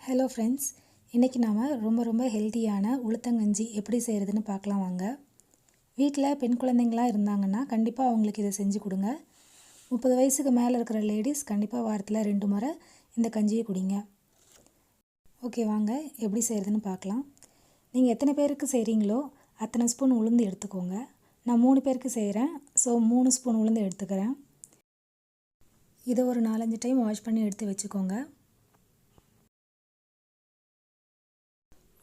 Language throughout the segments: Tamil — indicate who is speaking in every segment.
Speaker 1: ஹலோ ஃப்ரெண்ட்ஸ், இன்றைக்கி நாம் ரொம்ப ஹெல்த்தியான உளுத்தங்கஞ்சி எப்படி செய்கிறதுன்னு பார்க்கலாம் வாங்க. வீட்டில் பெண் குழந்தைங்களாம் இருந்தாங்கன்னா கண்டிப்பாக அவங்களுக்கு இதை செஞ்சு கொடுங்க. 30 வயசுக்கு மேலே இருக்கிற லேடிஸ் கண்டிப்பாக வாரத்தில் 2 முறை இந்த கஞ்சியை குடிங்க. ஓகே, வாங்க எப்படி செய்கிறதுன்னு பார்க்கலாம். நீங்கள் எத்தனை பேருக்கு செய்கிறீங்களோ அத்தனை ஸ்பூன் உளுந்து எடுத்துக்கோங்க. நான் 3 பேருக்கு செய்கிறேன், ஸோ 3 ஸ்பூன் உளுந்து எடுத்துக்கிறேன். இதை ஒரு 4-5 டைம் வாஷ் பண்ணி எடுத்து வச்சுக்கோங்க.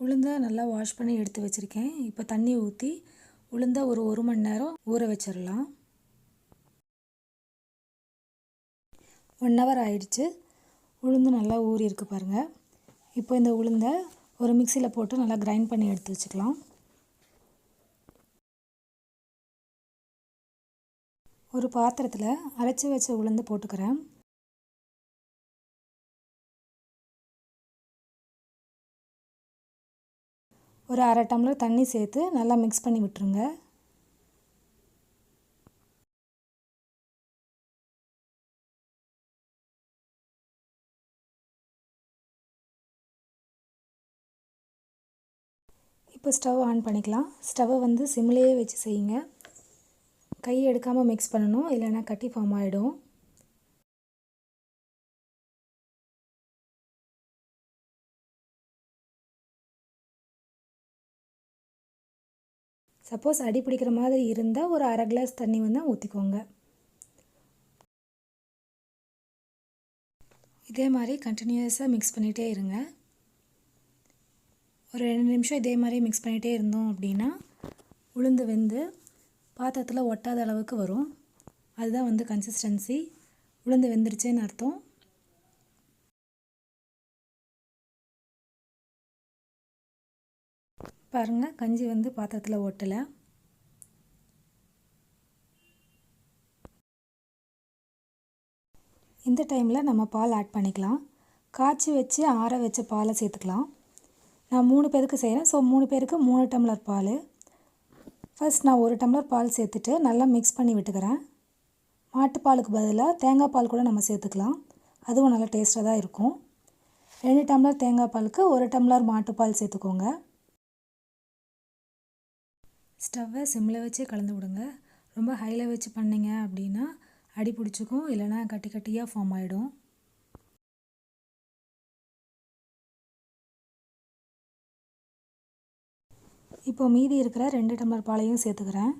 Speaker 1: உளுந்தை நல்லா வாஷ் பண்ணி எடுத்து வச்சுருக்கேன். இப்போ தண்ணி ஊற்றி உளுந்தை ஒரு 1 மணி நேரம் ஊற வச்சிடலாம். 1 ஹவர் ஆயிடுச்சு. உளுந்து நல்லா ஊறி இருக்கு பாருங்கள். இப்போ இந்த உளுந்தை ஒரு மிக்சியில் போட்டு நல்லா கிரைண்ட் பண்ணி எடுத்து வச்சுக்கலாம். ஒரு பாத்திரத்தில் அரைச்சி வச்ச உளுந்து போட்டுக்கிறேன். ஒரு 1/2 டம்ளர் தண்ணி சேர்த்து நல்லா மிக்ஸ் பண்ணி விட்டுருங்க. இப்போ ஸ்டவ் ஆன் பண்ணிக்கலாம். ஸ்டவ்வை வந்து சிம்லேயே வச்சு செய்யுங்க. கை எடுக்காமல் மிக்ஸ் பண்ணணும், இல்லைன்னா கட்டி ஃபார்ம் ஆகிடும். சப்போஸ் அடி பிடிக்கிற மாதிரி இருந்தால் ஒரு 1/2 கிளாஸ் தண்ணி வந்து ஊற்றிக்கோங்க. இதே மாதிரி கண்டினியூஸாக மிக்ஸ் பண்ணிகிட்டே இருங்க. ஒரு 2 நிமிஷம் இதே மாதிரி மிக்ஸ் பண்ணிகிட்டே இருந்தோம் அப்படின்னா உளுந்து வெந்து பாத்திரத்தில் ஒட்டாத அளவுக்கு வரும். அதுதான் வந்து கன்சிஸ்டன்சி. உளுந்து வெந்துருச்சேன்னு அர்த்தம். பாருங்கள், கஞ்சி வந்து பாத்திரத்தில் ஒட்டலை. இந்த டைமில் நம்ம பால் ஆட் பண்ணிக்கலாம். காய்ச்சி வச்சு ஆற வச்ச பாலை சேர்த்துக்கலாம். நான் 3 பேருக்கு செய்கிறேன், ஸோ 3 பேருக்கு 3 டம்ளர் பால். ஃபர்ஸ்ட் நான் 1 டம்ளர் பால் சேர்த்துட்டு நல்லா மிக்ஸ் பண்ணி விட்டுக்கிறேன். மாட்டுப்பாலுக்கு பதிலாக தேங்காய் பால் கூட நம்ம சேர்த்துக்கலாம், அதுவும் நல்லா டேஸ்ட்டாக தான் இருக்கும். 2 டம்ளர் தேங்காய் பாலுக்கு 1 டம்ளர் மாட்டுப்பால் சேர்த்துக்கோங்க. ஸ்டவ்வை சிம்மில் வச்சு கலந்து விடுங்க. ரொம்ப ஹையில் வச்சு பண்ணிங்க அப்படின்னா அடி பிடிச்சிக்கும், இல்லைனா கட்டி கட்டியாக ஃபார்ம் ஆகிடும். இப்போ மீதி இருக்கிற 2 டம்ளர் பாலையும் சேர்த்துக்கிறேன்.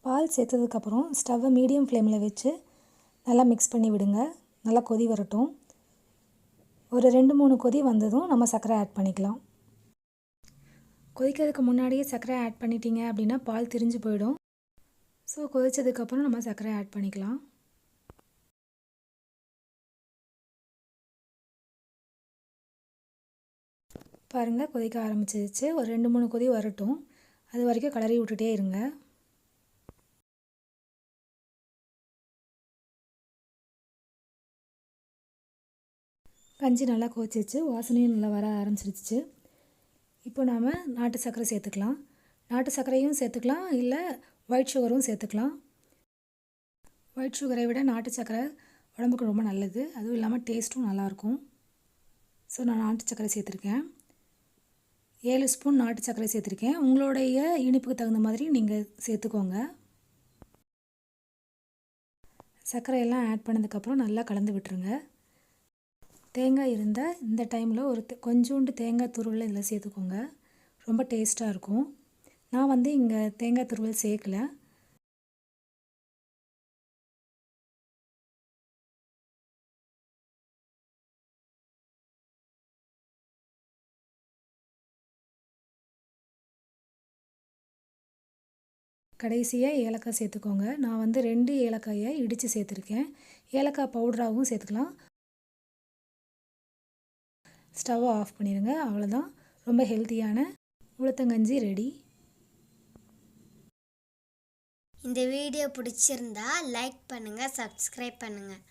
Speaker 1: பால் சேர்த்ததுக்கப்புறம் ஸ்டவ்வை மீடியம் ஃப்ளேமில் வச்சு நல்லா மிக்ஸ் பண்ணி விடுங்க. நல்லா கொதி வரட்டும். ஒரு 2-3 கொதி வந்ததும் நம்ம சர்க்கரை ஆட் பண்ணிக்கலாம். கொதிக்கிறதுக்கு முன்னாடியே சர்க்கரை ஆட் பண்ணிட்டீங்க அப்படின்னா பால் திரிஞ்சு போயிடும். ஸோ கொதித்ததுக்கப்புறம் நம்ம சர்க்கரை ஆட் பண்ணிக்கலாம். பாருங்கள், கொதிக்க ஆரம்பிச்சிருச்சு. ஒரு 2-3 கொதி வரட்டும், அது வரைக்கும் கிளறி விட்டுட்டே இருங்க. கஞ்சி நல்லா கொதிச்சிச்சு, வாசனையும் நல்லா வர ஆரம்பிச்சிருச்சு. இப்போ நாம் நாட்டு சர்க்கரை சேர்த்துக்கலாம். நாட்டு சர்க்கரையும் சேர்த்துக்கலாம், இல்லை ஒயிட் சுகரும் சேர்த்துக்கலாம். ஒயிட் சுகரை விட நாட்டு சர்க்கரை உடம்புக்கு ரொம்ப நல்லது, அதுவும் இல்லாமல் டேஸ்ட்டும் நல்லாயிருக்கும். ஸோ நான் நாட்டு சர்க்கரை சேர்த்துருக்கேன். 7 ஸ்பூன் நாட்டு சர்க்கரை சேர்த்துருக்கேன். உங்களுடைய இனிப்புக்கு தகுந்த மாதிரி நீங்கள் சேர்த்துக்கோங்க. சர்க்கரையெல்லாம் ஆட் பண்ணதுக்கப்புறம் நல்லா கலந்து விட்டுருங்க. தேங்காய் இருந்தால் இந்த டைமில் ஒரு கொஞ்சோண்டு தேங்காய் துருவல் இதில் சேர்த்துக்கோங்க, ரொம்ப டேஸ்ட்டாக இருக்கும். நான் வந்து இங்கே தேங்காய் துருவல் சேர்க்கல. கடைசியாக ஏலக்காய் சேர்த்துக்கோங்க. நான் வந்து 2 ஏலக்காயை இடித்து சேர்த்துருக்கேன். ஏலக்காய் பவுடராகவும் சேர்த்துக்கலாம். ஸ்டவ்வை ஆஃப் பண்ணிடுங்க. அவ்வளோதான், ரொம்ப ஹெல்த்தியான உளுத்தங்கஞ்சி ரெடி.
Speaker 2: இந்த வீடியோ பிடிச்சிருந்தா லைக் பண்ணுங்கள், சப்ஸ்கிரைப் பண்ணுங்கள்.